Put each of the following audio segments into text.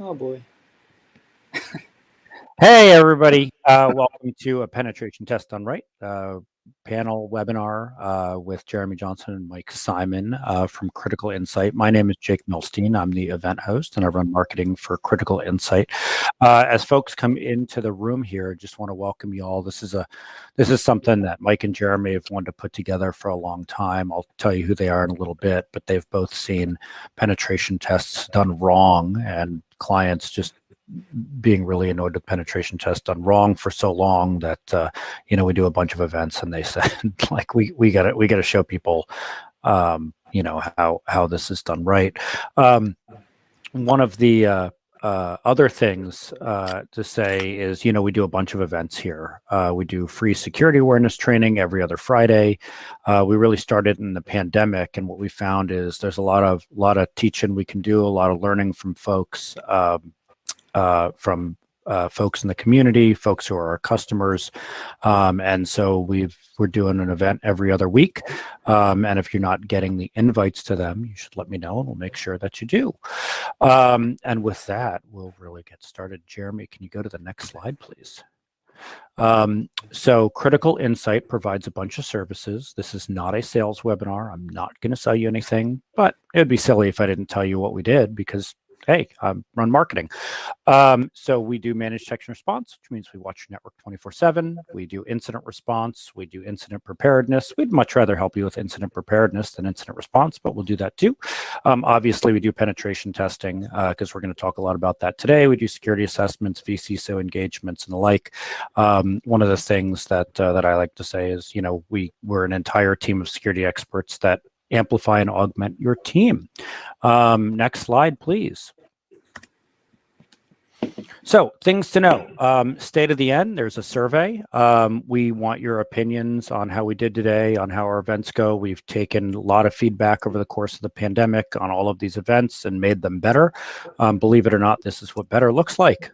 Oh boy. Hey, everybody. Welcome to a penetration test done right panel webinar with Jeremy Johnson and Mike Simon from Critical Insight. My name is Jake Milstein. I'm the event host and I run marketing for Critical Insight. As folks come into the room here, just want to welcome you all. This is something that Mike and Jeremy have wanted to put together for a long time. I'll tell you who they are in a little bit, but they've both seen penetration tests done wrong and clients just being really annoyed with penetration tests done wrong for so long that we do a bunch of events and they said like we gotta show people how this is done right. One of the other things to say is, we do a bunch of events here. We do free security awareness training every other Friday. We really started in the pandemic, and what we found is there's a lot of teaching we can do, a lot of learning from folks. From folks in the community, folks who are our customers. And so we're doing an event every other week. And if you're not getting the invites to them, you should let me know and we'll make sure that you do. And with that, we'll really get started. Jeremy, can you go to the next slide, please? So Critical Insight provides a bunch of services. This is not a sales webinar. I'm not going to sell you anything, but it would be silly if I didn't tell you what we did because, hey, I run marketing. So we do managed detection response, which means we watch your network 24/7. We do incident response. We do incident preparedness. We'd much rather help you with incident preparedness than incident response, but we'll do that too. Obviously, we do penetration testing because we're going to talk a lot about that today. We do security assessments, vCISO engagements, and the like. One of the things that I like to say is, we're an entire team of security experts that amplify and augment your team. Next slide, please. So things to know, state of the end, there's a survey. We want your opinions on how we did today, on how our events go. We've taken a lot of feedback over the course of the pandemic on all of these events and made them better. Believe it or not, this is what better looks like.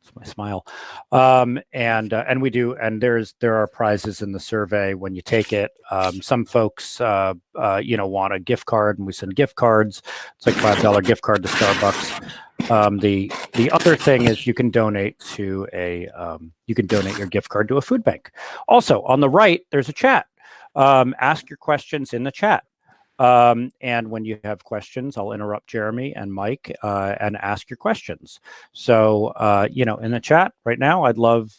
It's my smile. And we do, and there are prizes in the survey when you take it. Some folks, want a gift card, and we send gift cards. It's like $5 gift card to Starbucks. The other thing is you can donate to your gift card to a food bank. Also, on the right, there's a chat. Ask your questions in the chat. And when you have questions, I'll interrupt Jeremy and Mike and ask your questions. So, in the chat right now, I'd love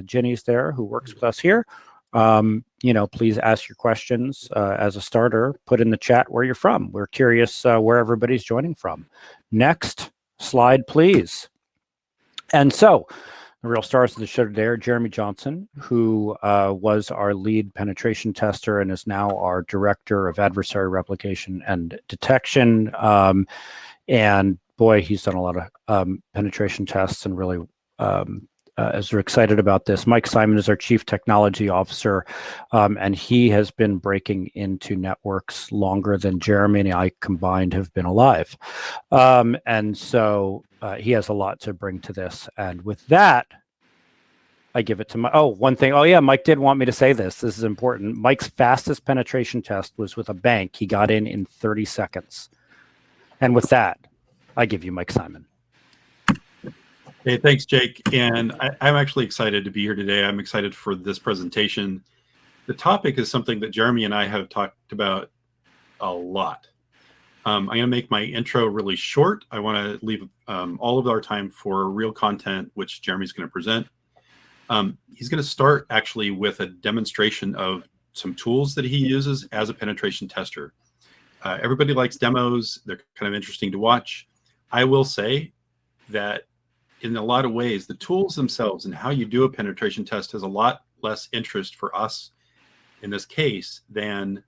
Jenny's there who works with us here. Please ask your questions as a starter. Put in the chat where you're from. We're curious where everybody's joining from. Next slide, please. And so, the real stars of the show today are Jeremy Johnson, who was our lead penetration tester and is now our director of adversary replication and detection. And boy, he's done a lot of penetration tests and really as we're excited about this. Mike Simon is our chief technology officer, and he has been breaking into networks longer than Jeremy and I combined have been alive. And so he has a lot to bring to this. And with that, I give it to Mike. Oh, one thing. Oh, yeah, Mike did want me to say this. This is important. Mike's fastest penetration test was with a bank. He got in 30 seconds. And with that, I give you Mike Simon. Hey, thanks, Jake. And I'm actually excited to be here today. I'm excited for this presentation. The topic is something that Jeremy and I have talked about a lot. I'm going to make my intro really short. I want to leave all of our time for real content, which Jeremy's going to present. He's going to start actually with a demonstration of some tools that he uses as a penetration tester. Everybody likes demos. They're kind of interesting to watch. I will say that in a lot of ways, the tools themselves and how you do a penetration test has a lot less interest for us in this case than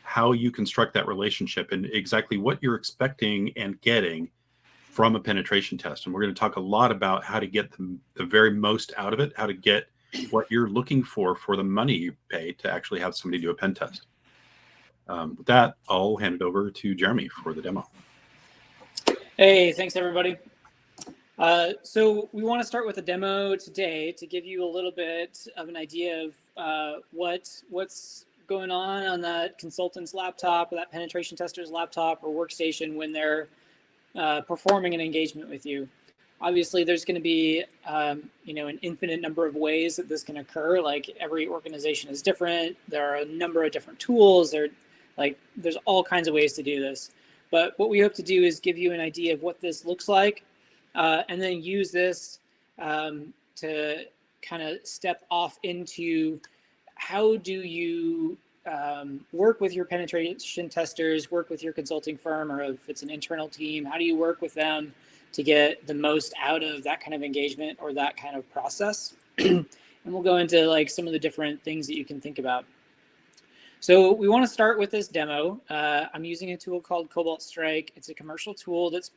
how you construct that relationship and exactly what you're expecting and getting from a penetration test. And we're going to talk a lot about how to get the very most out of it, how to get what you're looking for the money you pay to actually have somebody do a pen test. With that, I'll hand it over to Jeremy for the demo. Hey, thanks everybody. So we want to start with a demo today to give you a little bit of an idea of what's going on that consultant's laptop or that penetration tester's laptop or workstation when they're performing an engagement with you. Obviously, there's going to be an infinite number of ways that this can occur. Like every organization is different. There are a number of different tools. There's all kinds of ways to do this. But what we hope to do is give you an idea of what this looks like, and then use this to kind of step off into how do you work with your penetration testers, work with your consulting firm, or if it's an internal team, how do you work with them to get the most out of that kind of engagement or that kind of process? And we'll go into like some of the different things that you can think about. So we want to start with this demo. I'm using a tool called Cobalt Strike. It's a commercial tool that's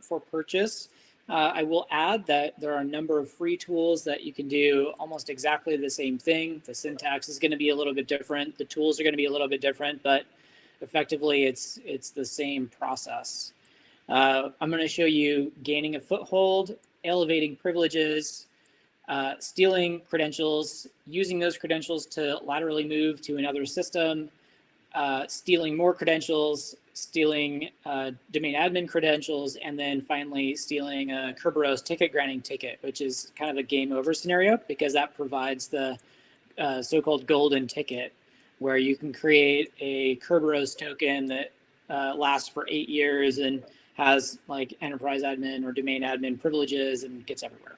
for purchase. I will add that there are a number of free tools that you can do almost exactly the same thing. The syntax is going to be a little bit different. The tools are going to be a little bit different, but effectively it's the same process. I'm going to show you gaining a foothold, elevating privileges, stealing credentials, using those credentials to laterally move to another system, stealing more credentials, stealing domain admin credentials, and then finally stealing a Kerberos ticket granting ticket, which is kind of a game over scenario because that provides the so-called golden ticket, where you can create a Kerberos token that lasts for 8 years and has like enterprise admin or domain admin privileges and gets everywhere.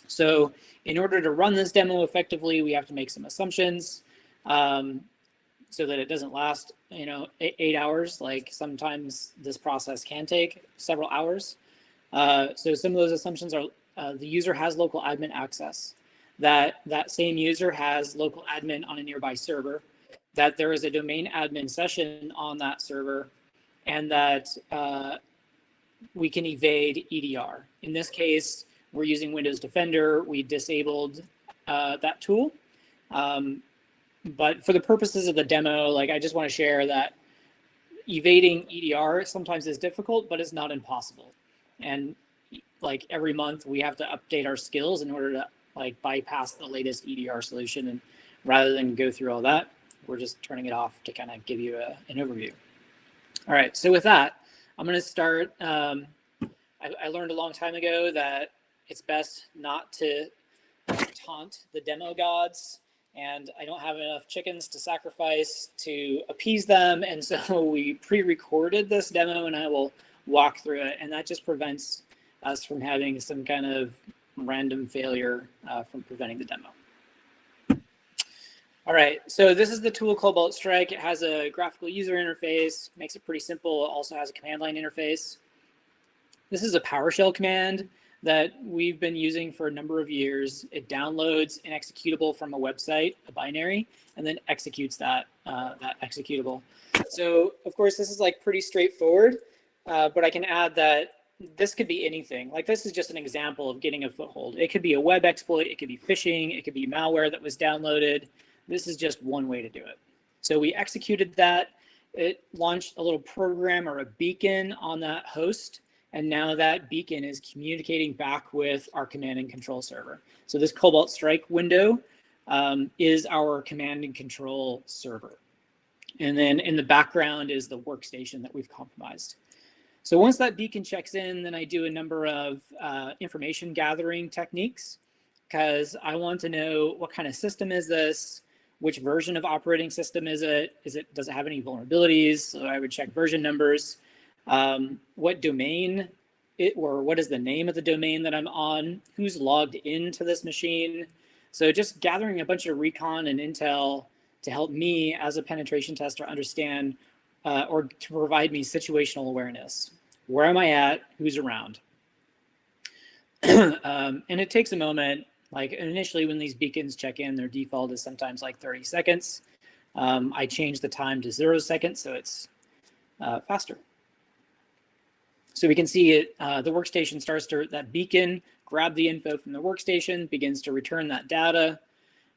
So in order to run this demo effectively, we have to make some assumptions so that it doesn't last, 8 hours. Like sometimes this process can take several hours. So some of those assumptions are the user has local admin access, that same user has local admin on a nearby server, that there is a domain admin session on that server, and that we can evade EDR. In this case, we're using Windows Defender. We disabled that tool. But for the purposes of the demo, I just want to share that evading EDR sometimes is difficult, but it's not impossible. And every month we have to update our skills in order to bypass the latest EDR solution. And rather than go through all that, we're just turning it off to kind of give you an overview. All right, so with that, I'm going to start. I learned a long time ago that it's best not to taunt the demo gods, and I don't have enough chickens to sacrifice to appease them. And so we pre-recorded this demo and I will walk through it. And that just prevents us from having some kind of random failure from preventing the demo. All right, so this is the tool Cobalt Strike. It has a graphical user interface, makes it pretty simple. It also has a command line interface. This is a PowerShell command that we've been using for a number of years. It downloads an executable from a website, a binary, and then executes that executable. So of course, this is pretty straightforward, but I can add that this could be anything. This is just an example of getting a foothold. It could be a web exploit, it could be phishing, it could be malware that was downloaded. This is just one way to do it. So we executed that. It launched a little program or a beacon on that host. And now that beacon is communicating back with our command and control server. So this Cobalt Strike window is our command and control server. And then in the background is the workstation that we've compromised. So once that beacon checks in, then I do a number of information gathering techniques, because I want to know what kind of system is this, which version of operating system is it, does it have any vulnerabilities? So I would check version numbers. What domain or what is the name of the domain that I'm on, who's logged into this machine. So just gathering a bunch of recon and intel to help me as a penetration tester understand or to provide me situational awareness. Where am I at? Who's around? And it takes a moment. Initially when these beacons check in, their default is sometimes 30 seconds. I change the time to 0 seconds, so it's faster. So we can see it, the workstation starts to, that beacon, grab the info from the workstation, begins to return that data.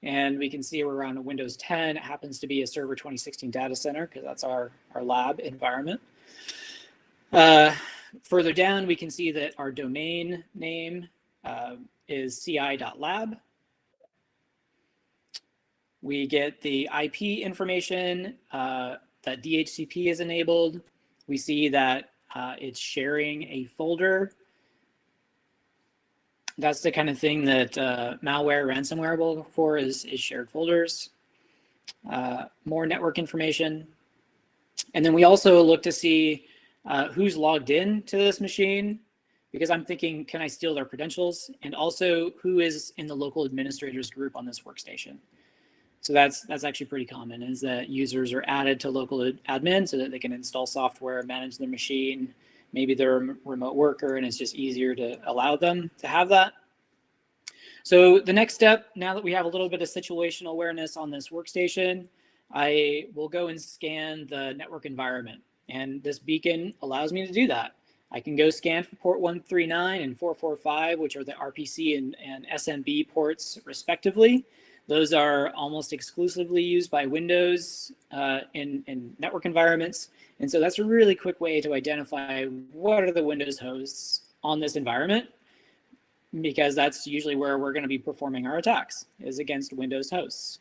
And we can see we're on a Windows 10. It happens to be a Server 2016 data center because that's our lab environment. Further down, we can see that our domain name is ci.lab. We get the IP information that DHCP is enabled. We see that It's sharing a folder. That's the kind of thing that malware, ransomware will look for is shared folders. More network information. And then we also look to see who's logged in to this machine, because I'm thinking, can I steal their credentials? And also who is in the local administrators group on this workstation. So that's actually pretty common, is that users are added to local admin so that they can install software, manage their machine. Maybe they're a remote worker and it's just easier to allow them to have that. So the next step, now that we have a little bit of situational awareness on this workstation, I will go and scan the network environment. And this beacon allows me to do that. I can go scan for port 139 and 445, which are the RPC and SMB ports respectively. Those are almost exclusively used by Windows in network environments. And so that's a really quick way to identify what are the Windows hosts on this environment, because that's usually where we're going to be performing our attacks, is against Windows hosts.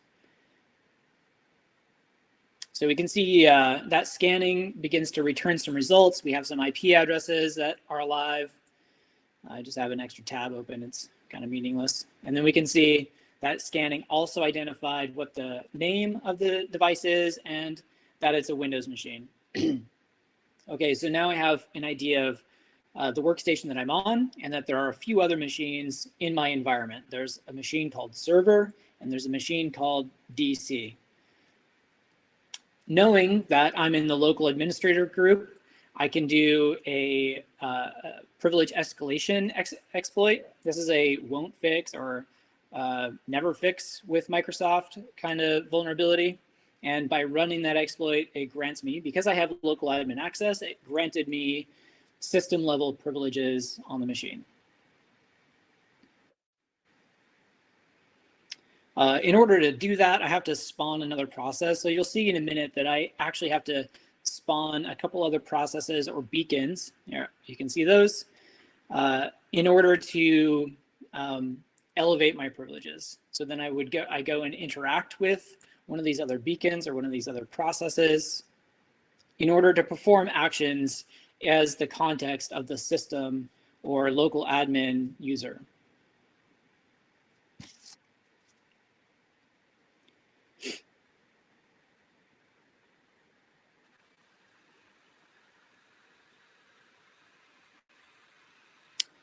So we can see that scanning begins to return some results. We have some IP addresses that are alive. I just have an extra tab open. It's kind of meaningless. And then we can see that scanning also identified what the name of the device is and that it's a Windows machine. Okay, so now I have an idea of the workstation that I'm on, and that there are a few other machines in my environment. There's a machine called server, and there's a machine called DC. Knowing that I'm in the local administrator group, I can do a privilege escalation exploit. This is a won't fix or never fix with Microsoft kind of vulnerability. And by running that exploit, it grants me, because I have local admin access, it granted me system level privileges on the machine. In order to do that, I have to spawn another process. So you'll see in a minute that I actually have to spawn a couple other processes or beacons. Here, you can see those in order to elevate my privileges. So then I go and interact with one of these other beacons or one of these other processes in order to perform actions as the context of the system or local admin user.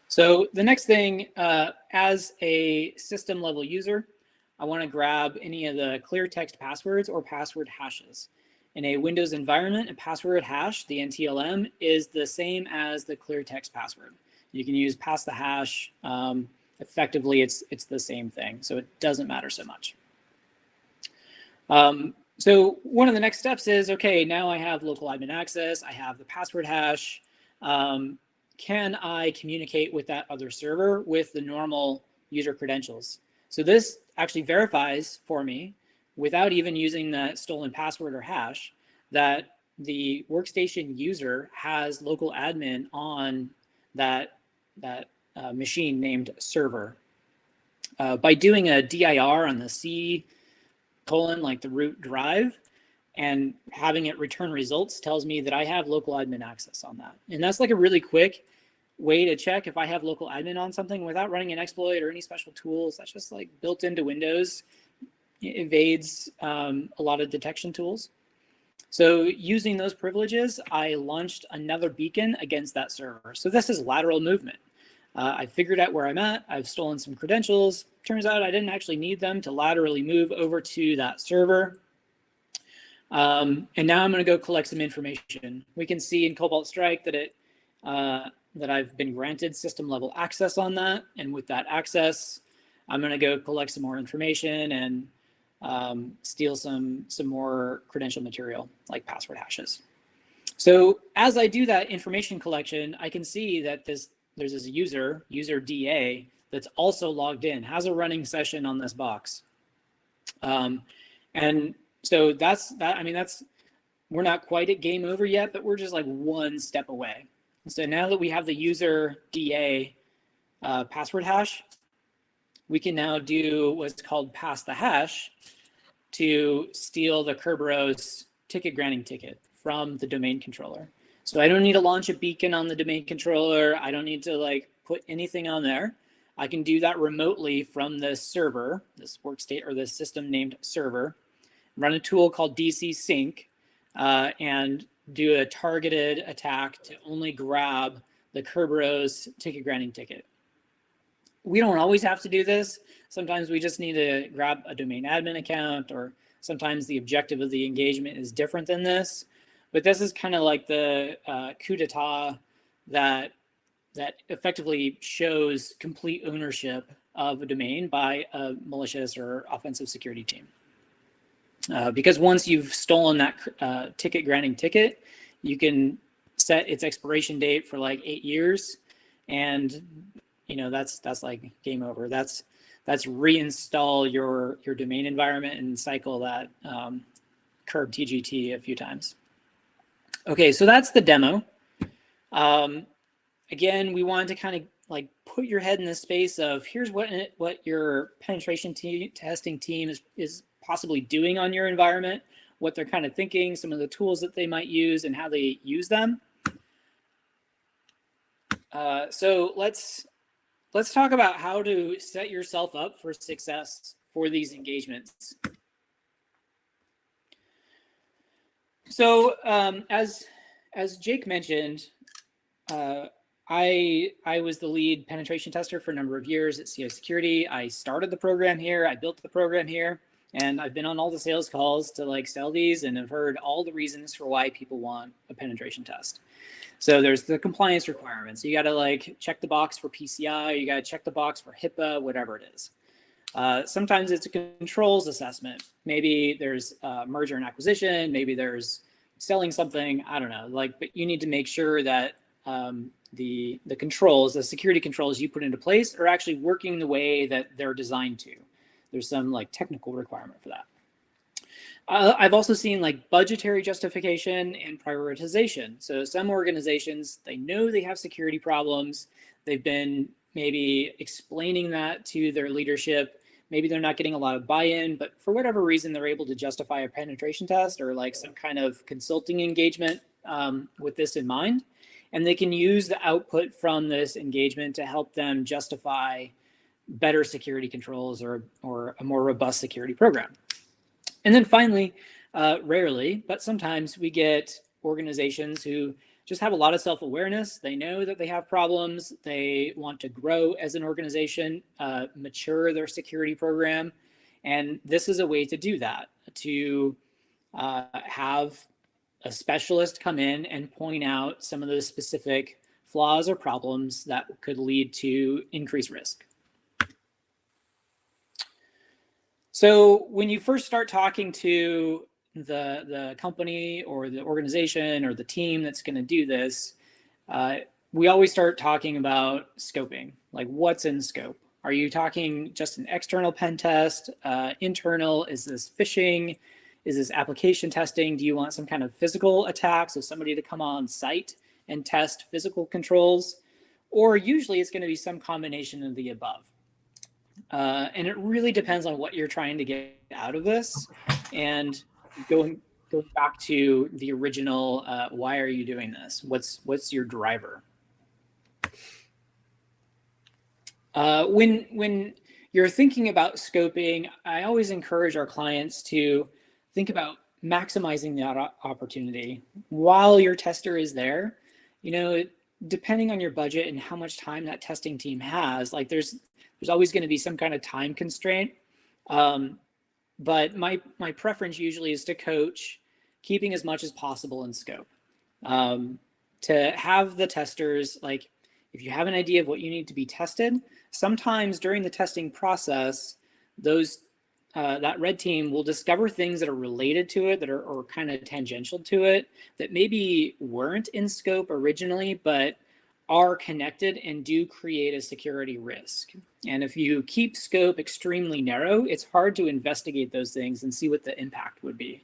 So the next thing, as a system level user, I want to grab any of the clear text passwords or password hashes. In a Windows environment, a password hash, the NTLM, is the same as the clear text password. You can use pass the hash. Effectively, it's the same thing, so it doesn't matter so much. So one of the next steps is, okay, now I have local admin access. I have the password hash. Can I communicate with that other server with the normal user credentials? So this actually verifies for me, without even using the stolen password or hash, that the workstation user has local admin on that machine named server. By doing a dir on the C:, like the root drive, and having it return results tells me that I have local admin access on that. And that's like a really quick way to check if I have local admin on something without running an exploit or any special tools. That's just like built into Windows. It evades a lot of detection tools. So using those privileges, I launched another beacon against that server. So this is lateral movement. I figured out where I'm at. I've stolen some credentials. Turns out I didn't actually need them to laterally move over to that server. And now I'm going to go collect some information. We can see in Cobalt Strike that that I've been granted system level access on that. And with that access, I'm going to go collect some more information and steal some more credential material like password hashes. So as I do that information collection, I can see that there's this user DA, that's also logged in, has a running session on this box. And so that's that. I mean, we're not quite at game over yet, but we're just like one step away. So now that we have the user DA password hash, we can now do what's called pass the hash to steal the Kerberos ticket granting ticket from the domain controller. So I don't need to launch a beacon on the domain controller. I don't need to like put anything on there. I can do that remotely from this server, this workstate or this system named server, run a tool called DC Sync, and do a targeted attack to only grab the Kerberos ticket granting ticket. We don't always have to do this. Sometimes we just need to grab a domain admin account, or sometimes the objective of the engagement is different than this. But this is kind of like the coup d'etat that effectively shows complete ownership of a domain by a malicious or offensive security team. Because once you've stolen that ticket granting ticket, you can set its expiration date for like 8 years, and you know that's like game over. That's reinstall your domain environment and cycle that curb TGT a few times. Okay, so that's the demo. Again, we wanted to kind of like put your head in the space of here's what your penetration testing team is possibly doing on your environment, what they're kind of thinking, some of the tools that they might use and how they use them. So let's talk about how to set yourself up for success for these engagements. So as Jake mentioned, I was the lead penetration tester for a number of years at CI Security. I started the program here, I built the program here, and I've been on all the sales calls to like sell these and have heard all the reasons for why people want a penetration test. So there's the compliance requirements. You got to like check the box for PCI, you got to check the box for HIPAA, whatever it is. Sometimes it's a controls assessment. Maybe there's merger and acquisition, maybe there's selling something, I don't know, like, but you need to make sure that the controls, the security controls you put into place are actually working the way that they're designed to. There's some like technical requirement for that. I've also seen like budgetary justification and prioritization. So some organizations, they know they have security problems. They've been maybe explaining that to their leadership. Maybe they're not getting a lot of buy-in, but for whatever reason, they're able to justify a penetration test or like some kind of consulting engagement with this in mind. And they can use the output from this engagement to help them justify better security controls or a more robust security program. And then finally, rarely, but sometimes we get organizations who just have a lot of self-awareness. They know that they have problems. They want to grow as an organization, mature their security program. And this is a way to do that, to have a specialist come in and point out some of the specific flaws or problems that could lead to increased risk. So when you first start talking to the company or the organization or the team that's going to do this, we always start talking about scoping, like what's in scope. Are you talking just an external pen test, internal? Is this phishing? Is this application testing? Do you want some kind of physical attack? So somebody to come on site and test physical controls? Or usually it's going to be some combination of the above. And it really depends on what you're trying to get out of this. And going back to the original, why are you doing this? What's your driver? When you're thinking about scoping, I always encourage our clients to think about maximizing that opportunity while your tester is there. You know, depending on your budget and how much time that testing team has, like there's always going to be some kind of time constraint. But my preference usually is to coach keeping as much as possible in scope. To have the testers, like if you have an idea of what you need to be tested, sometimes during the testing process, that red team will discover things that are related to it, that are kind of tangential to it, that maybe weren't in scope originally, but are connected and do create a security risk. And if you keep scope extremely narrow, it's hard to investigate those things and see what the impact would be.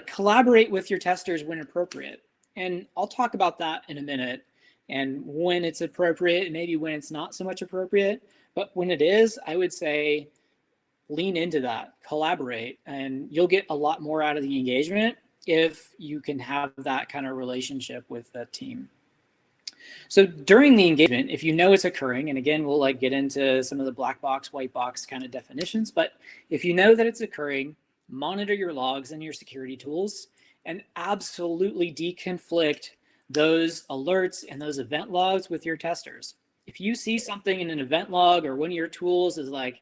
Collaborate with your testers when appropriate. And I'll talk about that in a minute, and when it's appropriate and maybe when it's not so much appropriate. But when it is, I would say lean into that, collaborate, and you'll get a lot more out of the engagement if you can have that kind of relationship with that team. So during the engagement, if you know it's occurring, and again, we'll like get into some of the black box, white box kind of definitions, but if you know that it's occurring, monitor your logs and your security tools and absolutely deconflict those alerts and those event logs with your testers. If you see something in an event log or one of your tools is like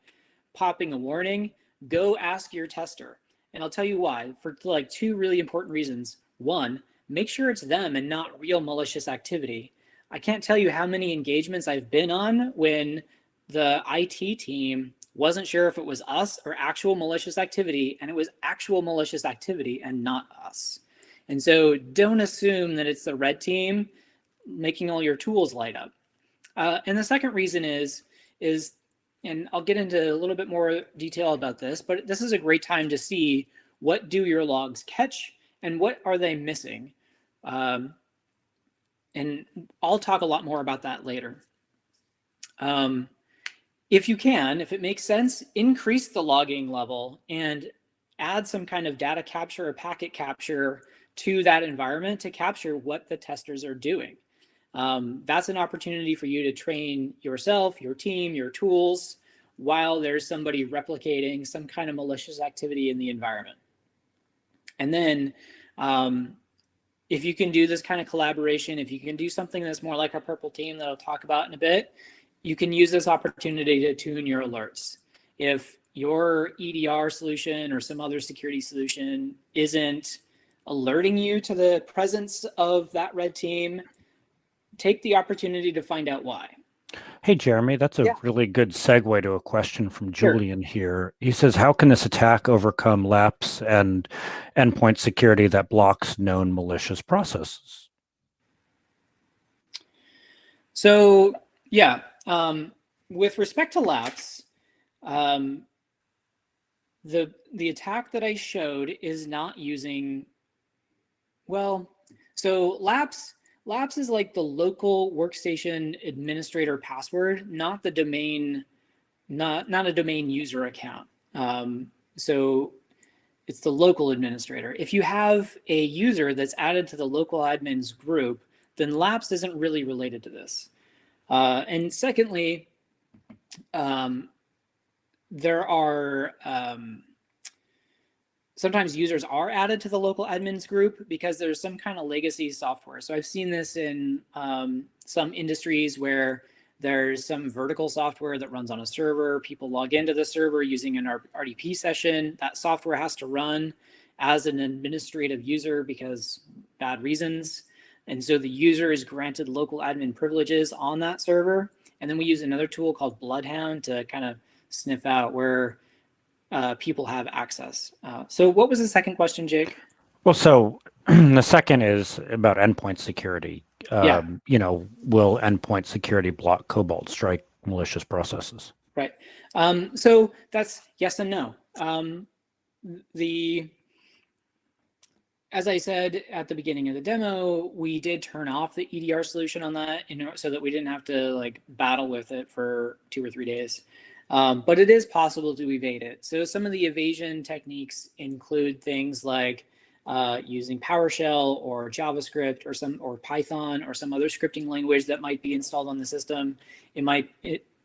popping a warning, go ask your tester. And I'll tell you why, for like two really important reasons. One, make sure it's them and not real malicious activity. I can't tell you how many engagements I've been on when the IT team wasn't sure if it was us or actual malicious activity, and it was actual malicious activity and not us. And so don't assume that it's the red team making all your tools light up. And the second reason is, and I'll get into a little bit more detail about this, but this is a great time to see what do your logs catch and what are they missing. And I'll talk a lot more about that later. If you can, if it makes sense, increase the logging level and add some kind of data capture or packet capture to that environment to capture what the testers are doing. That's an opportunity for you to train yourself, your team, your tools, while there's somebody replicating some kind of malicious activity in the environment. And then if you can do this kind of collaboration, if you can do something that's more like our purple team that I'll talk about in a bit, you can use this opportunity to tune your alerts. If your EDR solution or some other security solution isn't alerting you to the presence of that red team, take the opportunity to find out why. Hey, Jeremy, that's a really good segue to a question from Julian here. He says, how can this attack overcome lapse and endpoint security that blocks known malicious processes? So, yeah, with respect to lapse, the attack that I showed is not using, well, so lapse is like the local workstation administrator password, not the domain, not a domain user account. So it's the local administrator. If you have a user that's added to the local admins group, then lapse isn't really related to this. And secondly, there are sometimes users are added to the local admins group because there's some kind of legacy software. So I've seen this in some industries where there's some vertical software that runs on a server. People log into the server using an RDP session. That software has to run as an administrative user because bad reasons. And so the user is granted local admin privileges on that server. And then we use another tool called Bloodhound to kind of sniff out where people have access. So what was the second question, Jake? Well, so the second is about endpoint security. You know, will endpoint security block Cobalt Strike malicious processes? Right. So that's yes and no. As I said at the beginning of the demo, we did turn off the EDR solution on that, so that we didn't have to like battle with it for 2 or 3 days. But it is possible to evade it. So some of the evasion techniques include things like using PowerShell or JavaScript or Python or some other scripting language that might be installed on the system. It might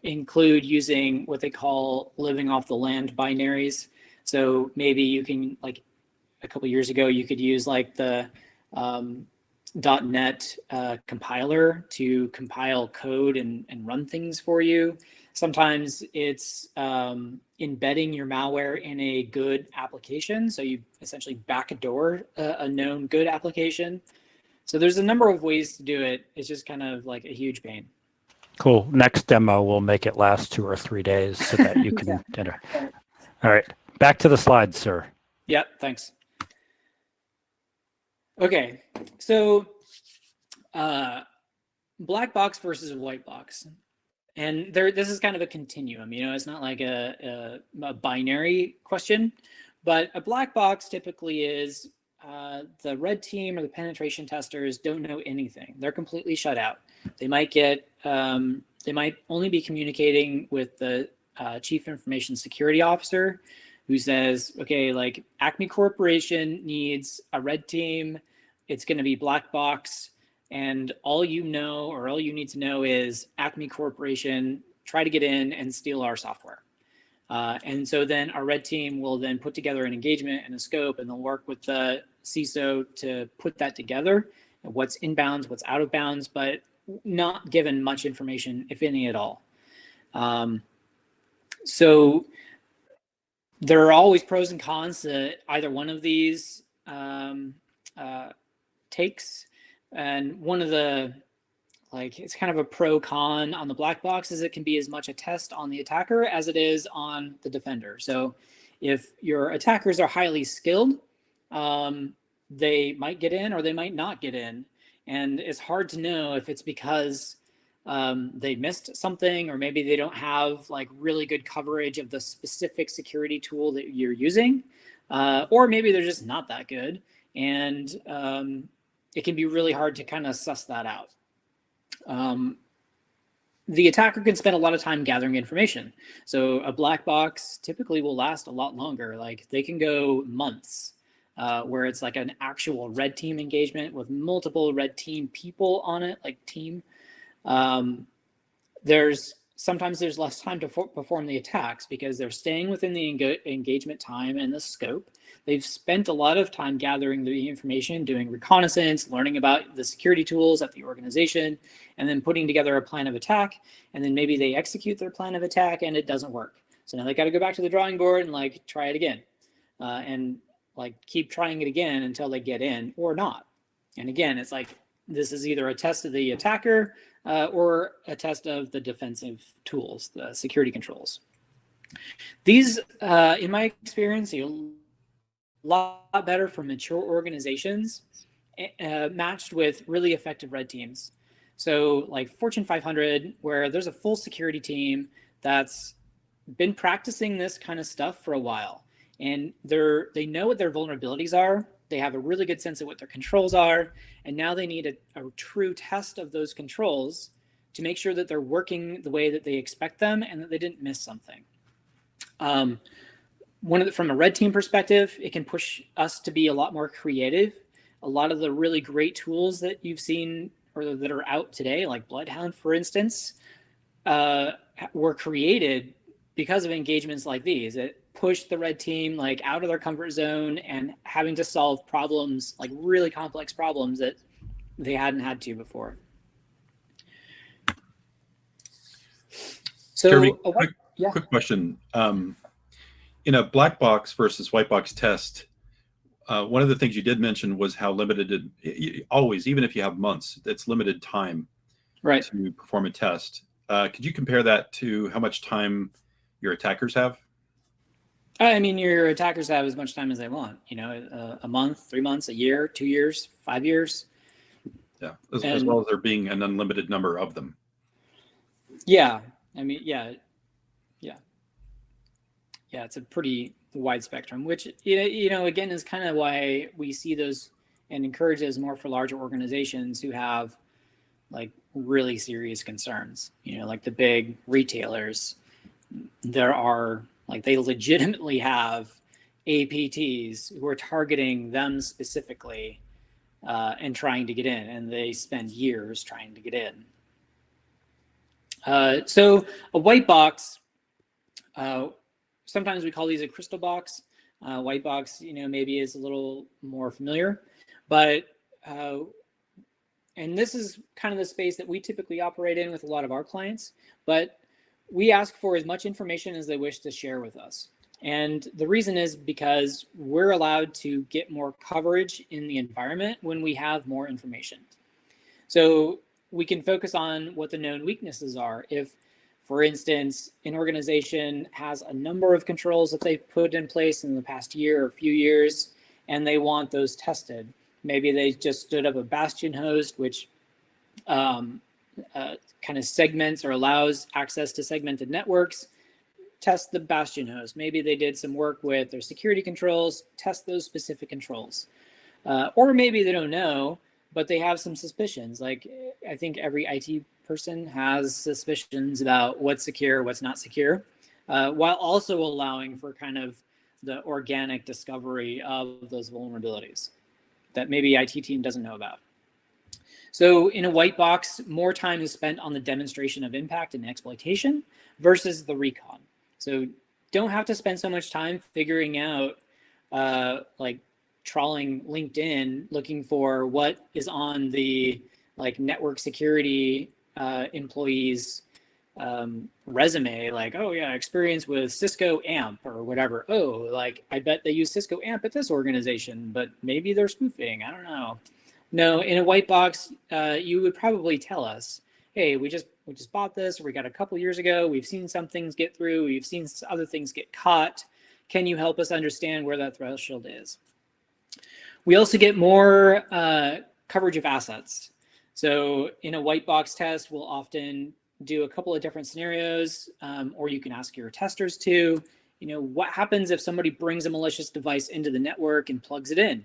include using what they call living off the land binaries. So maybe you can, like a couple years ago, you could use like the .NET compiler to compile code and run things for you. Sometimes it's embedding your malware in a good application. So you essentially backdoor a known good application. So there's a number of ways to do it. It's just kind of like a huge pain. Cool. Next demo, we'll make it last 2 or 3 days so that you can enter. All right. Back to the slides, sir. Yep. Thanks. Okay. So black box versus white box. And this is kind of a continuum, you know, it's not like a binary question, but a black box typically is the red team or the penetration testers don't know anything. They're completely shut out. They might only be communicating with the chief information security officer, who says, okay, like Acme Corporation needs a red team. It's going to be black box. And all you know, or all you need to know is Acme Corporation try to get in and steal our software. And so then our red team will then put together an engagement and a scope, and they'll work with the CISO to put that together, what's inbounds, what's out of bounds, but not given much information, if any at all. So there are always pros and cons to either one of these takes. And one of the, like, it's kind of a pro con on the black box is it can be as much a test on the attacker as it is on the defender. So if your attackers are highly skilled, they might get in or they might not get in. And it's hard to know if it's because they missed something, or maybe they don't have like really good coverage of the specific security tool that you're using, or maybe they're just not that good. And it can be really hard to kind of suss that out. The attacker can spend a lot of time gathering information. So a black box typically will last a lot longer. Like they can go months, where it's like an actual red team engagement with multiple red team people on it, like team. Sometimes there's less time to perform the attacks because they're staying within the engagement time and the scope. They've spent a lot of time gathering the information, doing reconnaissance, learning about the security tools at the organization, and then putting together a plan of attack. And then maybe they execute their plan of attack and it doesn't work. So now they got to go back to the drawing board and like try it again, and like keep trying it again until they get in or not. And again, it's like this is either a test of the attacker or a test of the defensive tools, the security controls. These, in my experience, a lot better for mature organizations, matched with really effective red teams. So like Fortune 500, where there's a full security team that's been practicing this kind of stuff for a while, and they know what their vulnerabilities are. They have a really good sense of what their controls are, and now they need a true test of those controls to make sure that they're working the way that they expect them and that they didn't miss something. From a red team perspective, it can push us to be a lot more creative. A lot of the really great tools that you've seen or that are out today, like Bloodhound, for instance, were created because of engagements like these. It pushed the red team like out of their comfort zone and having to solve problems, like really complex problems that they hadn't had to before. So Jeremy, yeah. quick question. In a black box versus white box test, one of the things you did mention was how limited always, even if you have months, it's limited time right to perform a test. Could you compare that to how much time your attackers have? I mean, your attackers have as much time as they want, a month, 3 months, a year, 2 years, 5 years. Yeah, as well as there being an unlimited number of them. Yeah, I mean, yeah, it's a pretty wide spectrum, which, again, is kind of why we see those and encourage those more for larger organizations who have like really serious concerns, like the big retailers. There are like, they legitimately have APTs who are targeting them specifically and trying to get in, and they spend years trying to get in. So a white box, sometimes we call these a crystal box. White box, maybe is a little more familiar, but and this is kind of the space that we typically operate in with a lot of our clients, but we ask for as much information as they wish to share with us. And the reason is because we're allowed to get more coverage in the environment when we have more information. So we can focus on what the known weaknesses are. If, for instance, an organization has a number of controls that they've put in place in the past year or few years, and they want those tested. Maybe they just stood up a bastion host, which kind of segments or allows access to segmented networks. Test the bastion host. Maybe they did some work with their security controls, test those specific controls. Or maybe they don't know, but they have some suspicions. Like, I think every IT person has suspicions about what's secure, what's not secure, while also allowing for kind of the organic discovery of those vulnerabilities that maybe IT team doesn't know about. So in a white box, more time is spent on the demonstration of impact and exploitation versus the recon. So don't have to spend so much time figuring out like trawling LinkedIn, looking for what is on the like network security employees resume, like, oh yeah, experience with Cisco AMP or whatever. Oh, like I bet they use Cisco AMP at this organization, but maybe they're spoofing. I don't know. No, in a white box, you would probably tell us, hey, we just bought this, or we got a couple years ago. We've seen some things get through. We've seen other things get caught. Can you help us understand where that threshold is? We also get more coverage of assets. So in a white box test, we'll often do a couple of different scenarios, or you can ask your testers to, what happens if somebody brings a malicious device into the network and plugs it in?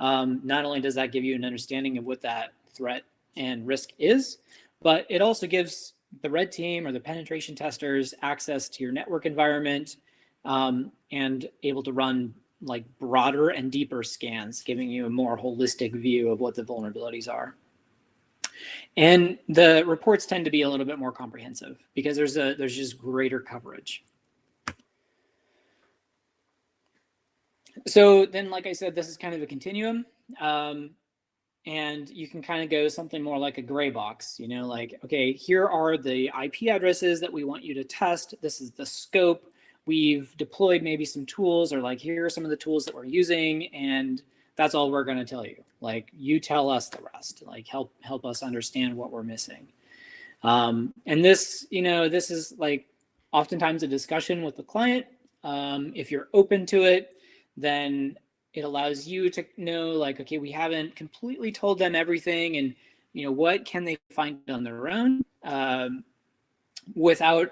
Not only does that give you an understanding of what that threat and risk is, but it also gives the red team or the penetration testers access to your network environment and able to run like broader and deeper scans, giving you a more holistic view of what the vulnerabilities are. And the reports tend to be a little bit more comprehensive because there's just greater coverage. So then, like I said, this is kind of a continuum. And you can kind of go something more like a gray box, like, okay, here are the IP addresses that we want you to test. This is the scope. We've deployed maybe some tools, or like, here are some of the tools that we're using, and that's all we're going to tell you. Like, you tell us the rest, like help us understand what we're missing. And this, this is like oftentimes a discussion with the client. If you're open to it, then it allows you to know, like, okay, we haven't completely told them everything, and what can they find on their own without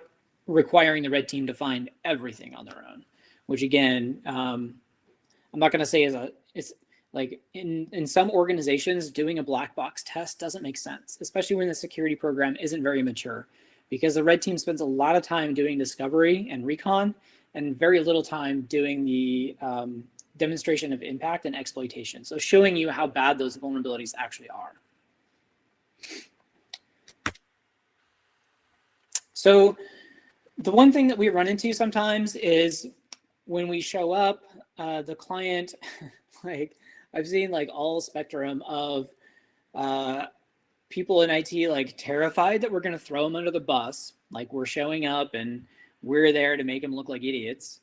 requiring the red team to find everything on their own, which again, I'm not going to say it's like in some organizations doing a black box test doesn't make sense, especially when the security program isn't very mature, because the red team spends a lot of time doing discovery and recon and very little time doing the demonstration of impact and exploitation. So showing you how bad those vulnerabilities actually are. So the one thing that we run into sometimes is when we show up, the client, like I've seen like all spectrum of people in IT like terrified that we're going to throw them under the bus. Like we're showing up and we're there to make them look like idiots,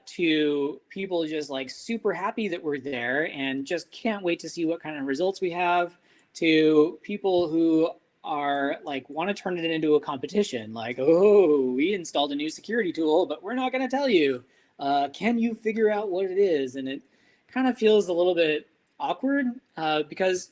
to people just like super happy that we're there and just can't wait to see what kind of results we have, to people who are like want to turn it into a competition, like, oh, we installed a new security tool, but we're not going to tell you. Can you figure out what it is? And it kind of feels a little bit awkward because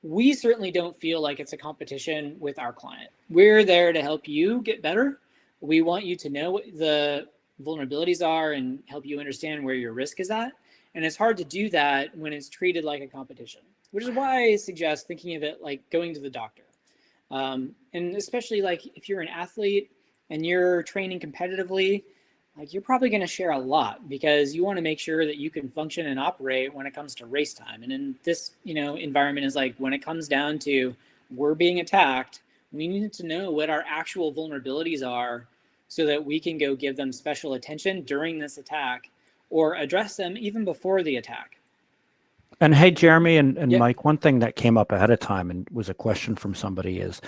we certainly don't feel like it's a competition with our client. We're there to help you get better. We want you to know what the vulnerabilities are and help you understand where your risk is at. And it's hard to do that when it's treated like a competition, which is why I suggest thinking of it like going to the doctor. And especially like if you're an athlete and you're training competitively, like you're probably going to share a lot because you want to make sure that you can function and operate when it comes to race time. And in this, environment is like when it comes down to we're being attacked, we need to know what our actual vulnerabilities are so that we can go give them special attention during this attack or address them even before the attack. And hey, Jeremy and Yep. Mike, one thing that came up ahead of time and was a question from somebody is,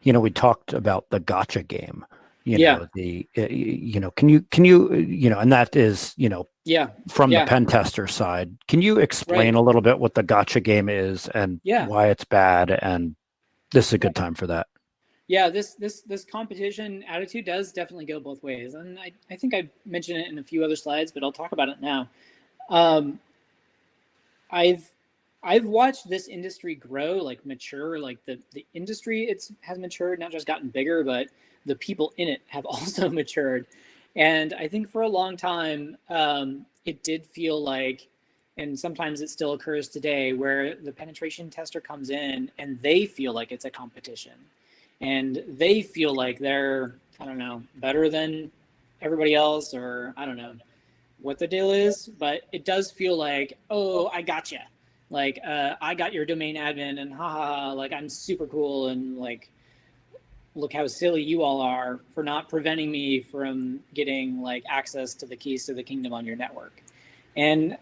we talked about the gotcha game, can you, and that is, from the pen tester side, can you explain a little bit what the gotcha game is and why it's bad? And this is a good time for that. Yeah, this competition attitude does definitely go both ways. And I think I mentioned it in a few other slides, but I'll talk about it now. I've watched this industry grow, like mature, like the industry has matured, not just gotten bigger, but the people in it have also matured. And I think for a long time, it did feel like, and sometimes it still occurs today, where the penetration tester comes in and they feel like it's a competition. And they feel like they're, I don't know, better than everybody else, or I don't know, what the deal is, but it does feel like, oh, I got you. Like, I got your domain admin, and haha, like I'm super cool, and like, look how silly you all are for not preventing me from getting like access to the keys to the kingdom on your network. And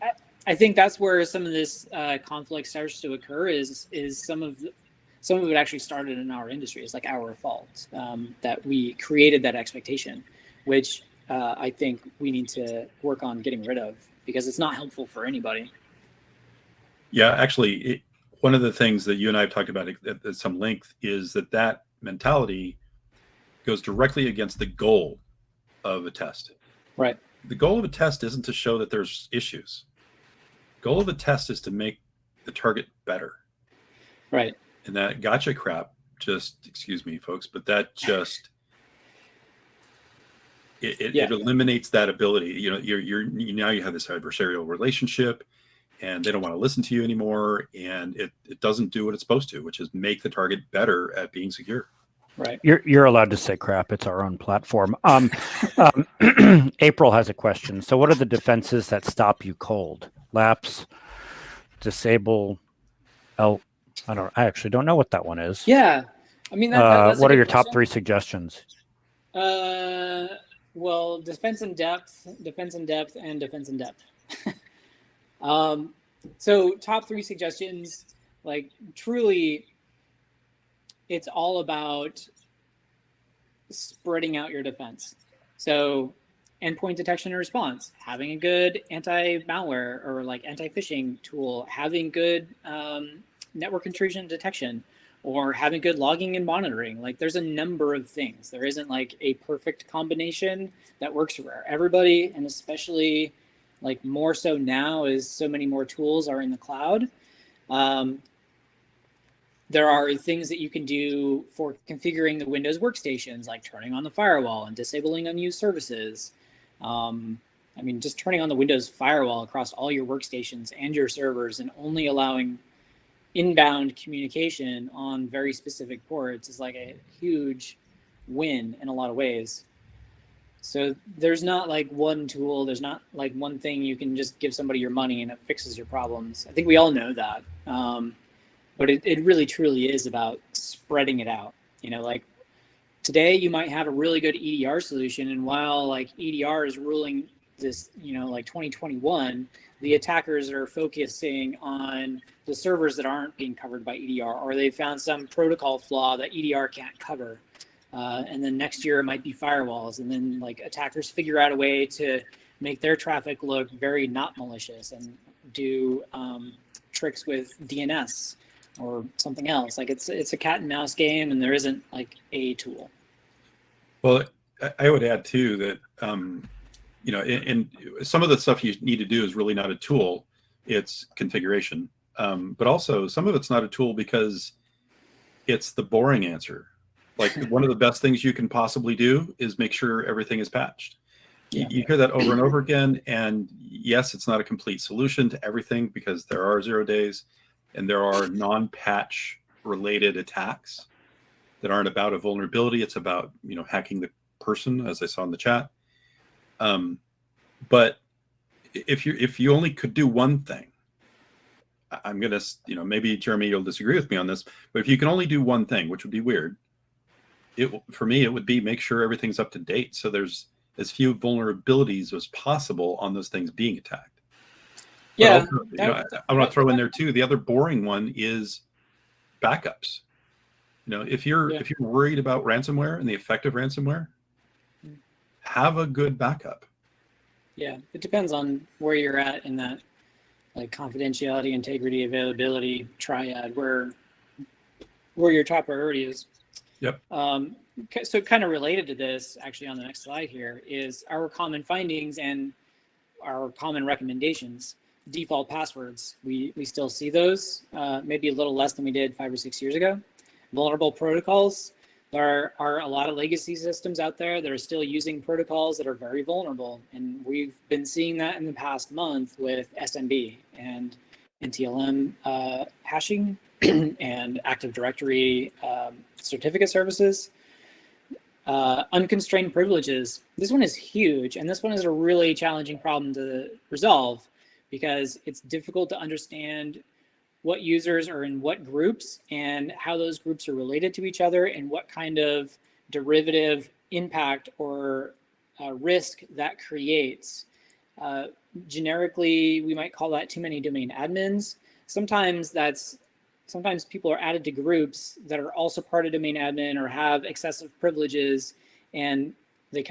I think that's where some of this conflict starts to occur. Is some of it actually started in our industry. It's like our fault that we created that expectation, which I think we need to work on getting rid of, because it's not helpful for anybody. Yeah, actually, one of the things that you and I have talked about at some length is that mentality goes directly against the goal of a test. Right. The goal of a test isn't to show that there's issues. The goal of a test is to make the target better. Right. And that gotcha crap, just, excuse me, folks, but that just it eliminates that ability. You know, now you have this adversarial relationship, and they don't want to listen to you anymore, and it doesn't do what it's supposed to, which is make the target better at being secure. Right. You're allowed to say crap. It's our own platform. April has a question. So what are the defenses that stop you cold? Lapse, disable, I actually don't know what that one is. Yeah. I mean, that's what a are good your question. top 3 suggestions? Well, defense in depth, and defense in depth. So top 3 suggestions, like truly, it's all about spreading out your defense. So endpoint detection and response, having a good anti-malware or like anti-phishing tool, having good network intrusion detection, or having good logging and monitoring. Like there's a number of things. There isn't like a perfect combination that works for everybody, and especially like more so now as so many more tools are in the cloud. There are things that you can do for configuring the Windows workstations, like turning on the firewall and disabling unused services. I mean, just turning on the Windows firewall across all your workstations and your servers and only allowing inbound communication on very specific ports is like a huge win in a lot of ways. So there's not like one tool, there's not like one thing you can just give somebody your money and it fixes your problems. I think we all know that. But it really truly is about spreading it out. You know, like today you might have a really good EDR solution, and while like EDR is ruling this, you know, like 2021, the attackers are focusing on the servers that aren't being covered by EDR, or they found some protocol flaw that EDR can't cover. And then next year it might be firewalls, and then like attackers figure out a way to make their traffic look very not malicious and do tricks with DNS or something else. Like it's a cat and mouse game, and there isn't like a tool. Well, I would add too that you know, and some of the stuff you need to do is really not a tool; it's configuration. But also, some of it's not a tool because it's the boring answer. Like one of the best things you can possibly do is make sure everything is patched. Yeah. You hear that over and over again, and yes, it's not a complete solution to everything because there are 0 days. And there are non-patch related attacks that aren't about a vulnerability. It's about, you know, hacking the person, as I saw in the chat. But if you only could do one thing, I'm gonna, you know, maybe Jeremy, you'll disagree with me on this, but if you can only do one thing, which would be weird, for me it would be make sure everything's up to date, so there's as few vulnerabilities as possible on those things being attacked. Yeah, also, you know, I want to throw in there too. The other boring one is backups. You know, if you're worried about ransomware and the effect of ransomware, have a good backup. Yeah, it depends on where you're at in that like confidentiality, integrity, availability triad, where your top priority is. Yep. So kind of related to this, actually, on the next slide here is our common findings and our common recommendations. Default passwords, we still see those, maybe a little less than we did 5 or 6 years ago. Vulnerable protocols, there are a lot of legacy systems out there that are still using protocols that are very vulnerable, and we've been seeing that in the past month with SMB and NTLM hashing and Active Directory certificate services. Unconstrained privileges. This one is huge, and this one is a really challenging problem to resolve because it's difficult to understand what users are in what groups and how those groups are related to each other and what kind of derivative impact or risk that creates. Generically, we might call that too many domain admins. Sometimes people are added to groups that are also part of domain admin or have excessive privileges, and they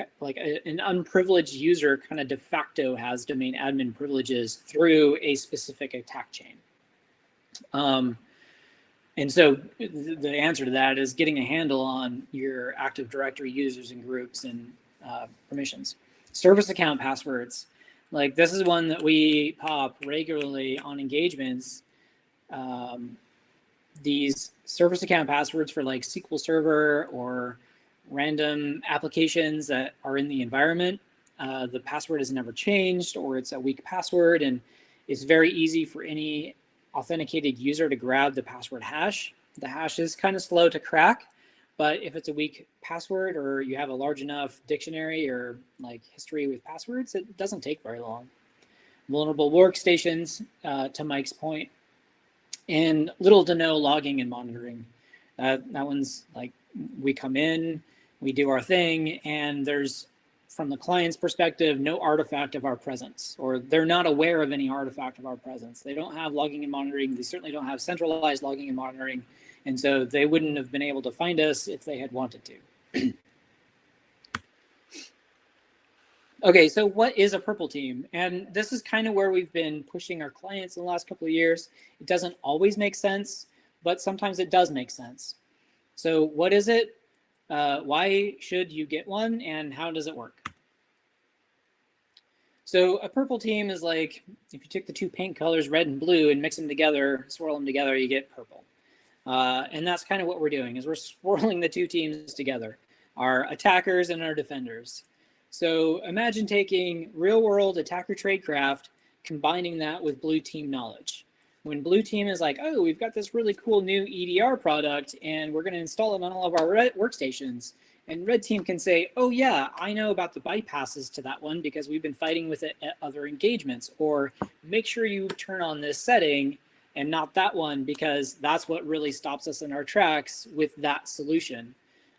an unprivileged user kind of de facto has domain admin privileges through a specific attack chain. And so the answer to that is getting a handle on your Active Directory users and groups and permissions. Service account passwords. Like this is one that we pop regularly on engagements. These service account passwords for like SQL Server or random applications that are in the environment. The password is never changed, or it's a weak password, and it's very easy for any authenticated user to grab the password hash. The hash is kind of slow to crack, but if it's a weak password or you have a large enough dictionary or like history with passwords, it doesn't take very long. Vulnerable workstations, to Mike's point, and little to no logging and monitoring. That one's like, we come in, we do our thing, and there's, from the client's perspective, no artifact of our presence, or they're not aware of any artifact of our presence. They don't have logging and monitoring. They certainly don't have centralized logging and monitoring. And so they wouldn't have been able to find us if they had wanted to. Okay, so what is a purple team? And this is kind of where we've been pushing our clients in the last couple of years. It doesn't always make sense, but sometimes it does make sense. So what is it? Why should you get one, and how does it work? So a purple team is like, if you took the two paint colors, red and blue, and mix them together, swirl them together, you get purple. And that's kind of what we're doing, is we're swirling the two teams together, our attackers and our defenders. So imagine taking real world attacker tradecraft, combining that with blue team knowledge. When blue team is like, oh, we've got this really cool new EDR product and we're going to install it on all of our workstations. And red team can say, oh yeah, I know about the bypasses to that one because we've been fighting with it at other engagements. Or make sure you turn on this setting and not that one because that's what really stops us in our tracks with that solution.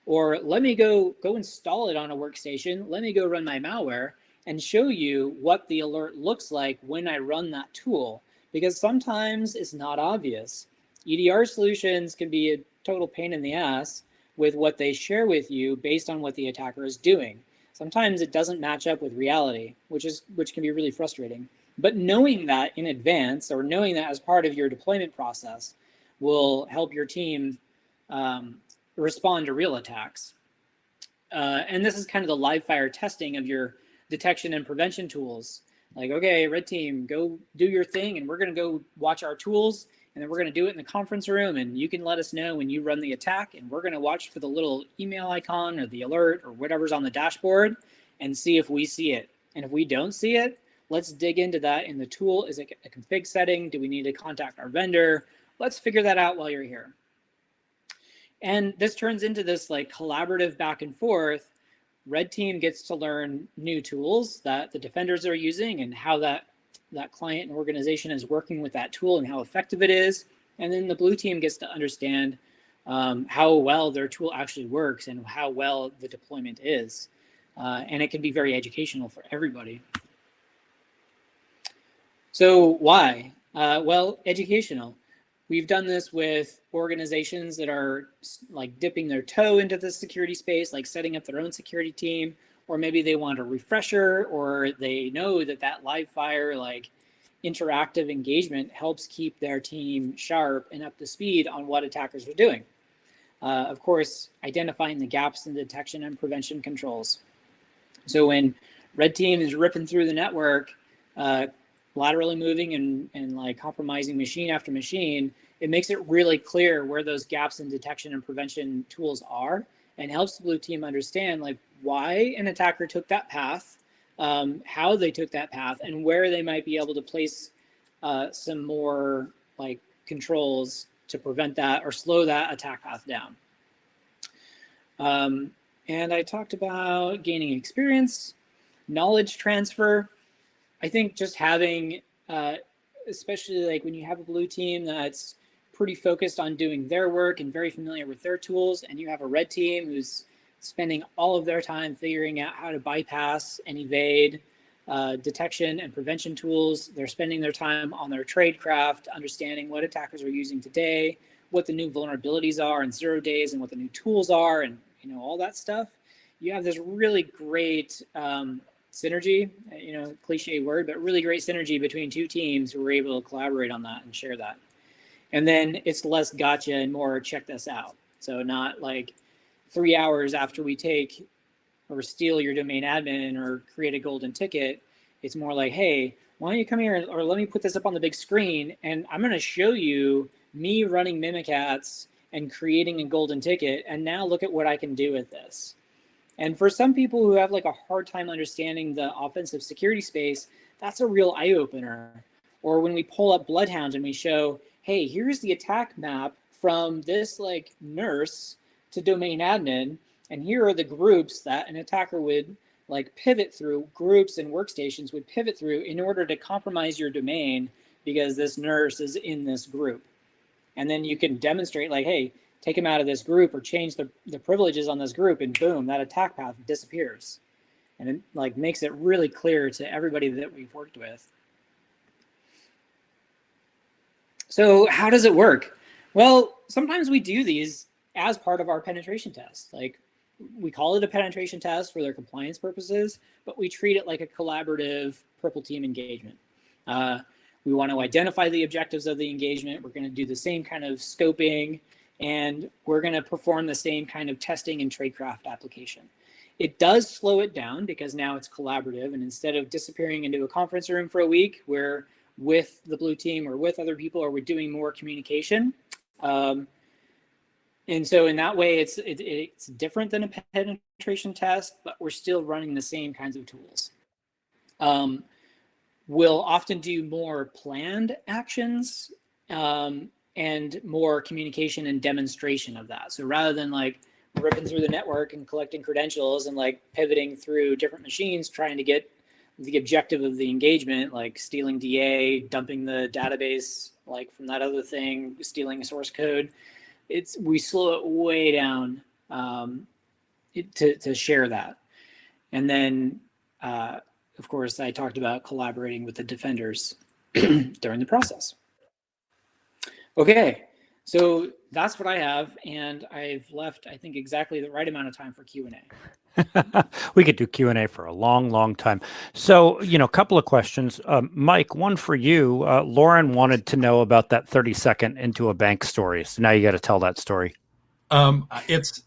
Or let me go install it on a workstation. Let me go run my malware and show you what the alert looks like when I run that tool. Because sometimes it's not obvious. EDR solutions can be a total pain in the ass with what they share with you based on what the attacker is doing. Sometimes it doesn't match up with reality, which can be really frustrating. But knowing that in advance, or knowing that as part of your deployment process, will help your team respond to real attacks. And this is kind of the live fire testing of your detection and prevention tools. Like, okay, red team, go do your thing, and we're going to go watch our tools, and then we're going to do it in the conference room, and you can let us know when you run the attack, and we're going to watch for the little email icon or the alert or whatever's on the dashboard and see if we see it. And if we don't see it, let's dig into that in the tool. Is it a config setting? Do we need to contact our vendor? Let's figure that out while you're here. And this turns into this like collaborative back and forth. Red team gets to learn new tools that the defenders are using and how that client and organization is working with that tool and how effective it is. And then the blue team gets to understand how well their tool actually works and how well the deployment is. And it can be very educational for everybody. So why? Well, educational. We've done this with organizations that are like dipping their toe into the security space, like setting up their own security team, or maybe they want a refresher, or they know that that live fire, like interactive engagement helps keep their team sharp and up to speed on what attackers are doing. Of course, identifying the gaps in detection and prevention controls. So when red team is ripping through the network, laterally moving and like compromising machine after machine, it makes it really clear where those gaps in detection and prevention tools are, and helps the blue team understand like why an attacker took that path, how they took that path, and where they might be able to place some more like controls to prevent that or slow that attack path down. And I talked about gaining experience, knowledge transfer. I think just having, especially like when you have a blue team that's pretty focused on doing their work and very familiar with their tools, and you have a red team who's spending all of their time figuring out how to bypass and evade detection and prevention tools. They're spending their time on their tradecraft, understanding what attackers are using today, what the new vulnerabilities are in 0 days, and what the new tools are, and all that stuff. You have this really great synergy, cliche word, but really great synergy between two teams who are able to collaborate on that and share that. And then it's less gotcha and more check this out. So not like 3 hours after we take or steal your domain admin or create a golden ticket. It's more like, hey, why don't you come here or let me put this up on the big screen and I'm going to show you me running Mimikatz and creating a golden ticket. And now look at what I can do with this. And for some people who have like a hard time understanding the offensive security space, that's a real eye opener. Or when we pull up Bloodhound and we show, hey, here's the attack map from this like nurse to domain admin. And here are the groups that an attacker would like pivot through, groups and workstations would pivot through in order to compromise your domain because this nurse is in this group. And then you can demonstrate like, hey, take him out of this group or change the privileges on this group and boom, that attack path disappears. And it like makes it really clear to everybody that we've worked with. So how does it work? Well, sometimes we do these as part of our penetration test. Like we call it a penetration test for their compliance purposes, but we treat it like a collaborative purple team engagement. We want to identify the objectives of the engagement. We're going to do the same kind of scoping, and we're going to perform the same kind of testing and tradecraft application. It does slow it down because now it's collaborative, and instead of disappearing into a conference room for a week, we're with the blue team or with other people, or we're doing more communication. And so in that way, it's different than a penetration test, but we're still running the same kinds of tools. We'll often do more planned actions and more communication and demonstration of that. So rather than like ripping through the network and collecting credentials and like pivoting through different machines, trying to get the objective of the engagement, like stealing DA, dumping the database, like from that other thing, stealing source code, we slow it way down to share that. And then, of course, I talked about collaborating with the defenders during the process. Okay, so that's what I have, and I've left, I think, exactly the right amount of time for Q&A. We could do Q&A for a long, long time. So, a couple of questions. Mike, one for you. Lauren wanted to know about that 30-second into a bank story. So now you got to tell that story. It's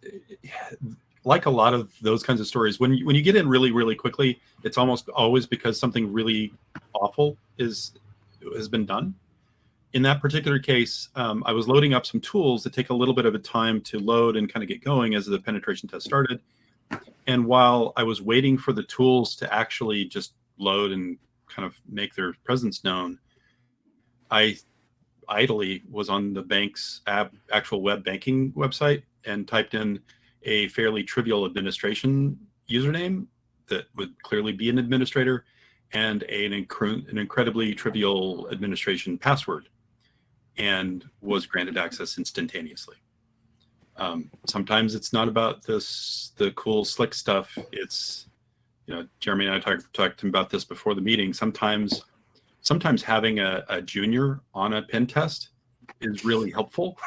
like a lot of those kinds of stories. When you get in really, really quickly, it's almost always because something really awful has been done. In that particular case, I was loading up some tools that take a little bit of a time to load and kind of get going as the penetration test started. And while I was waiting for the tools to actually just load and kind of make their presence known, I idly was on the bank's actual web banking website and typed in a fairly trivial administration username that would clearly be an administrator and an incredibly trivial administration password, and was granted access instantaneously. Sometimes it's not about the cool slick stuff. It's, Jeremy and I talked about this before the meeting. Sometimes having a junior on a pen test is really helpful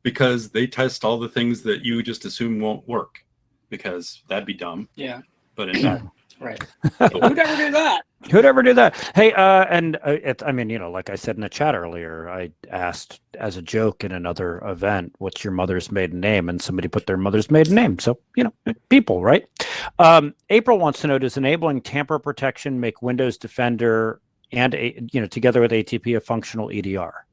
because they test all the things that you just assume won't work, because that'd be dumb. Yeah. But in fact, right. Who'd ever do that? Who'd ever do that? Hey, like I said in the chat earlier, I asked as a joke in another event, what's your mother's maiden name? And somebody put their mother's maiden name. So, people, right? April wants to know, does enabling tamper protection make Windows Defender and, together with ATP a functional EDR?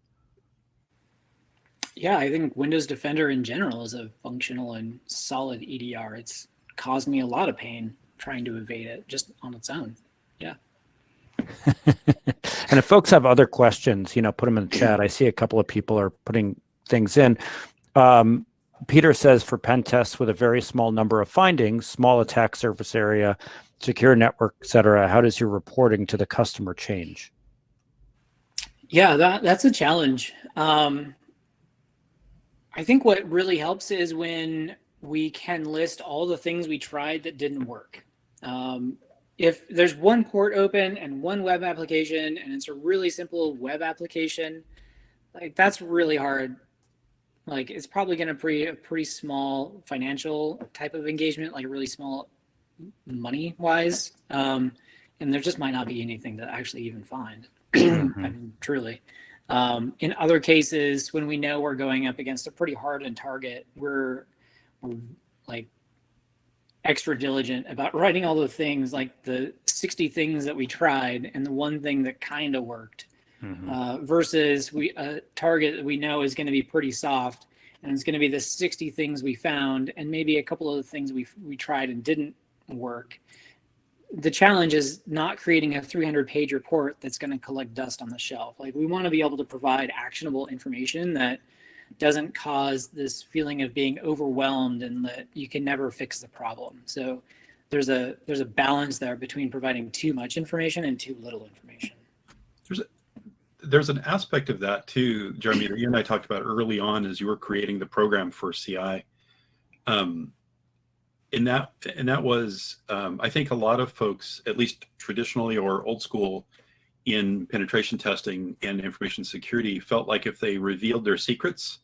Yeah, I think Windows Defender in general is a functional and solid EDR. It's caused me a lot of pain trying to evade it just on its own. Yeah. And if folks have other questions, put them in the chat. I see a couple of people are putting things in. Peter says for pen tests with a very small number of findings, small attack surface area, secure network, et cetera, how does your reporting to the customer change? Yeah, that's a challenge. I think what really helps is when we can list all the things we tried that didn't work. If there's one port open and one web application, and it's a really simple web application, like that's really hard. Like it's probably going to be a pretty small financial type of engagement, like really small money wise. And there just might not be anything to actually even find. Mm-hmm. I mean, truly. In other cases, when we know we're going up against a pretty hardened target, we're like extra diligent about writing all the things, like the 60 things that we tried and the one thing that kind of worked, versus a target that we know is going to be pretty soft, and it's going to be the 60 things we found and maybe a couple of the things we tried and didn't work. The challenge is not creating a 300-page report that's going to collect dust on the shelf. Like we want to be able to provide actionable information that doesn't cause this feeling of being overwhelmed and that you can never fix the problem. So there's a balance there between providing too much information and too little information. There's an aspect of that too, Jeremy, that you and I talked about early on as you were creating the program for CI. And that was, I think a lot of folks, at least traditionally or old school in penetration testing and information security, felt like if they revealed their secrets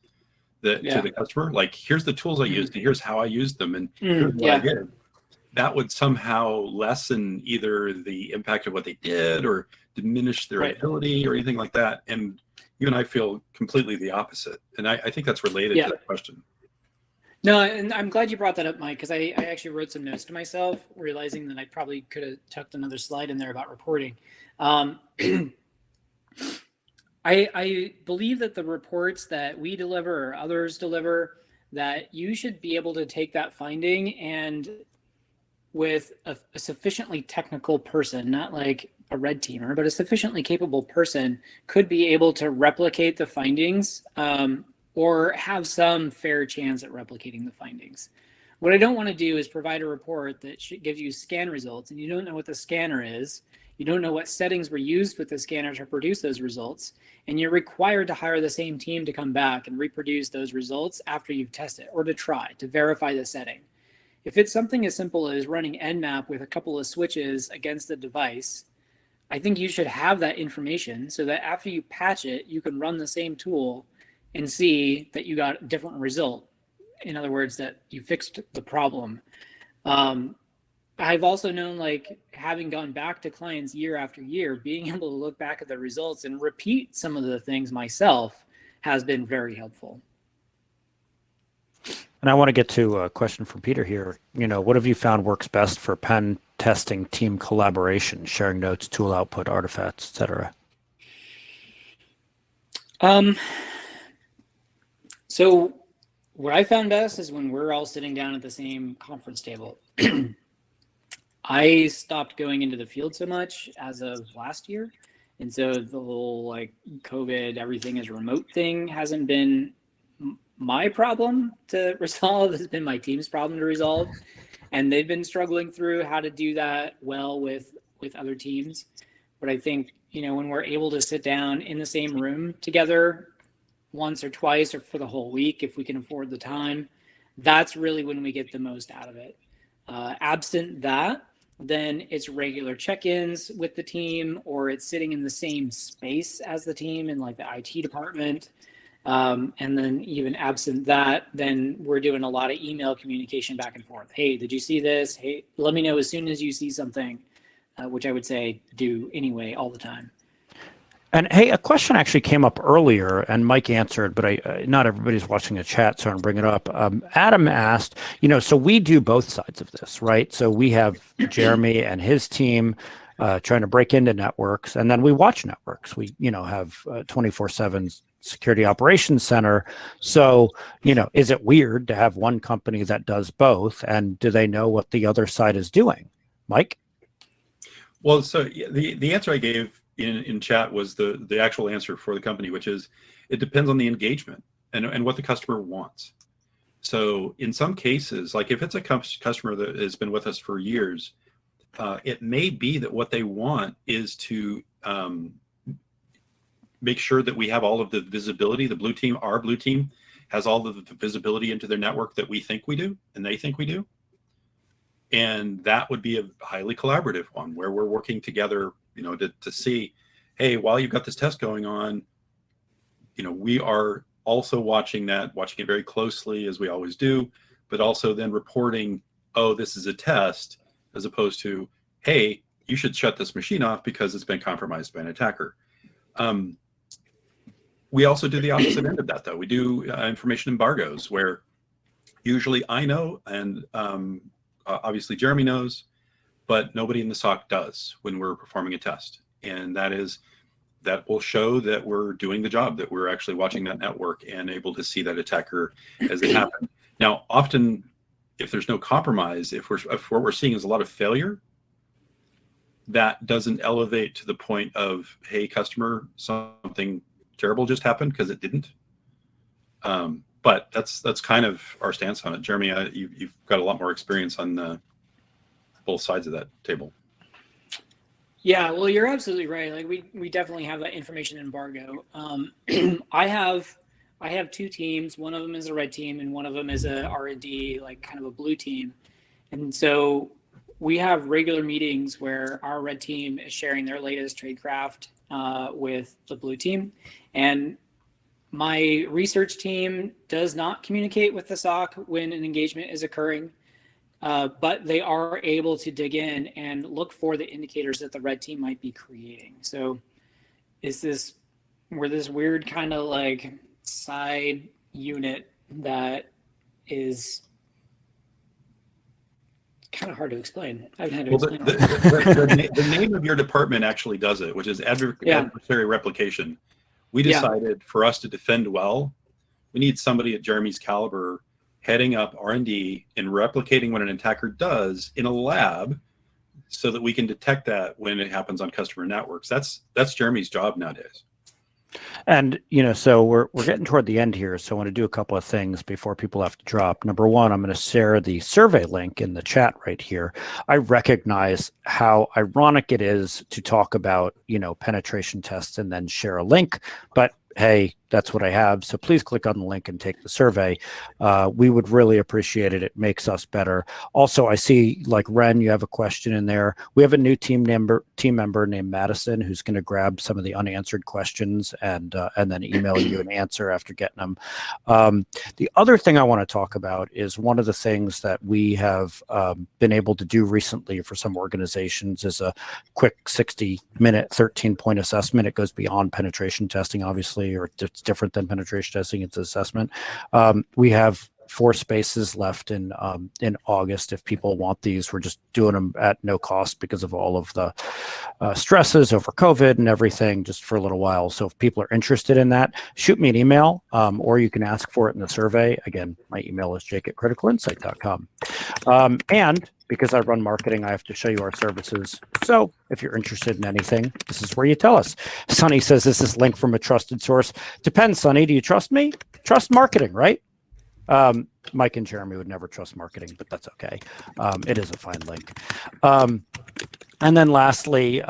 to the customer, like here's the tools I used and here's how I used them and here's what I did, that would somehow lessen either the impact of what they did or diminish their ability or anything like that. And you and I feel completely the opposite. And I think that's related to that question. No, and I'm glad you brought that up, Mike, because I actually wrote some notes to myself, realizing that I probably could have tucked another slide in there about reporting. I believe that the reports that we deliver or others deliver, that you should be able to take that finding and with a sufficiently technical person, not like a red teamer, but a sufficiently capable person could be able to replicate the findings, or have some fair chance at replicating the findings. What I don't want to do is provide a report that gives you scan results and you don't know what the scanner is, you don't know what settings were used with the scanner to produce those results, and you're required to hire the same team to come back and reproduce those results after you've tested or to try to verify the setting. If it's something as simple as running Nmap with a couple of switches against the device, I think you should have that information so that after you patch it, you can run the same tool and see that you got a different result. In other words, that you fixed the problem. I've also known, like, having gone back to clients year after year, being able to look back at the results and repeat some of the things myself has been very helpful. And I want to get to a question from Peter here. You know, what have you found works best for pen testing team collaboration, sharing notes, tool output, artifacts, etc.? So what I found best is when we're all sitting down at the same conference table. I stopped going into the field so much as of last year. And so the whole like COVID, everything is remote thing hasn't been my problem to resolve. It's been my team's problem to resolve. And they've been struggling through how to do that well with other teams. But I think, you know, when we're able to sit down in the same room together once or twice or for the whole week, if we can afford the time, that's really when we get the most out of it. Absent that, then it's regular check-ins with the team, or it's sitting in the same space as the team in like the IT department. And then even absent that, then we're doing a lot of email communication back and forth. Hey, did you see this? Hey, let me know as soon as you see something, which I would say do anyway all the time. And hey, a question actually came up earlier, and Mike answered, but not everybody's watching the chat, so I'm bringing it up. Adam asked, you know, so we do both sides of this, right? So we have Jeremy and his team trying to break into networks, and then we watch networks. We, you know, have 24/7 security operations center. So, you know, is it weird to have one company that does both, and do they know what the other side is doing? Mike? Well, so the answer I gave in chat was the actual answer for the company, which is it depends on the engagement and what the customer wants. So in some cases, like if it's a customer that has been with us for years, it may be that what they want is to make sure that we have all of the visibility. The blue team, our blue team, has all of the visibility into their network that we think we do and they think we do. And that would be a highly collaborative one where we're working together, to see, hey, while you've got this test going on, we are also watching it very closely, as we always do, but also then reporting, oh, this is a test, as opposed to, hey, you should shut this machine off because it's been compromised by an attacker. We also do the opposite end of that, though. We do information embargoes where usually I know, and obviously Jeremy knows, but nobody in the SOC does when we're performing a test. And that will show that we're doing the job, that we're actually watching that network and able to see that attacker as it happened. Now, often, if there's no compromise, if what we're seeing is a lot of failure, that doesn't elevate to the point of, hey, customer, something terrible just happened, because it didn't. But that's kind of our stance on it. Jeremy, you've got a lot more experience on both sides of that table. Yeah, well, you're absolutely right. Like we definitely have that information embargo. I have two teams. One of them is a red team, and one of them is a R&D, like kind of a blue team. And so we have regular meetings where our red team is sharing their latest tradecraft with the blue team, and my research team does not communicate with the SOC when an engagement is occurring. But they are able to dig in and look for the indicators that the red team might be creating. So we're this weird kind of like side unit that is kind of hard to explain. I've had to explain the name of your department actually does it, which is adversary replication. We decided for us to defend well, we need somebody at Jeremy's caliber heading up R&D and replicating what an attacker does in a lab so that we can detect that when it happens on customer networks. That's Jeremy's job nowadays. And, so we're getting toward the end here. So I want to do a couple of things before people have to drop. Number one, I'm going to share the survey link in the chat right here. I recognize how ironic it is to talk about, penetration tests and then share a link, but hey, that's what I have. So please click on the link and take the survey. We would really appreciate it. It makes us better. Also, I see, like, Ren, you have a question in there. We have a new team member named Madison who's going to grab some of the unanswered questions and then email you an answer after getting them. The other thing I want to talk about is one of the things that we have been able to do recently for some organizations is a quick 60-minute 13-point assessment. It goes beyond penetration testing, obviously, or it's different than penetration testing. It's assessment. We have 4 spaces left in August. If people want these, we're just doing them at no cost because of all of the stresses over COVID and everything, just for a little while. So if people are interested in that, shoot me an email, or you can ask for it in the survey. Again, my email is jake@criticalinsight.com. And because I run marketing, I have to show you our services. So if you're interested in anything, this is where you tell us. Sonny says, this is link from a trusted source. Depends, Sonny. Do you trust me? Trust marketing, right? Mike and Jeremy would never trust marketing, but that's okay. It is a fine link. And then lastly,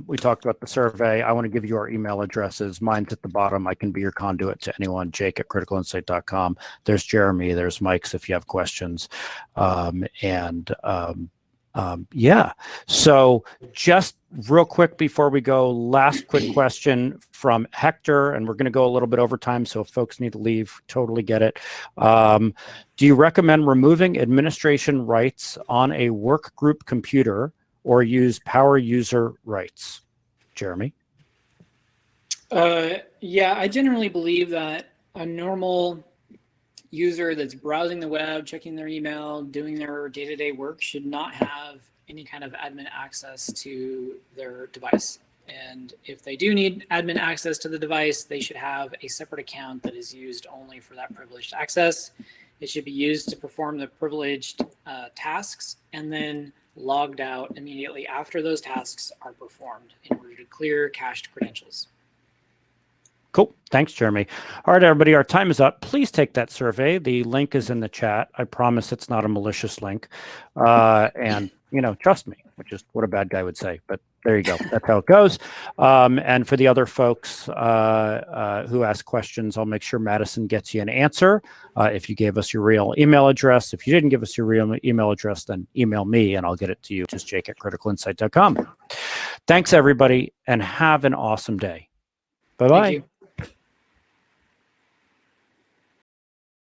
we talked about the survey. I want to give you our email addresses. Mine's at the bottom. I can be your conduit to anyone, jake@criticalinsight.com. There's Jeremy. There's Mike's if you have questions. Yeah. So just real quick before we go, last quick question from Hector, and we're going to go a little bit over time. So if folks need to leave, totally get it. Do you recommend removing administration rights on a work group computer or use power user rights? Jeremy? Yeah, I generally believe that a normal user that's browsing the web, checking their email, doing their day-to-day work should not have any kind of admin access to their device. And if they do need admin access to the device, they should have a separate account that is used only for that privileged access. It should be used to perform the privileged tasks and then logged out immediately after those tasks are performed in order to clear cached credentials. Cool. Thanks, Jeremy. All right, everybody, our time is up. Please take that survey. The link is in the chat. I promise it's not a malicious link. And, trust me, which is what a bad guy would say. But there you go. That's how it goes. And for the other folks who ask questions, I'll make sure Madison gets you an answer. If you gave us your real email address. If you didn't give us your real email address, then email me and I'll get it to you. Just jake@criticalinsight.com. Thanks, everybody, and have an awesome day. Bye-bye. Thank you.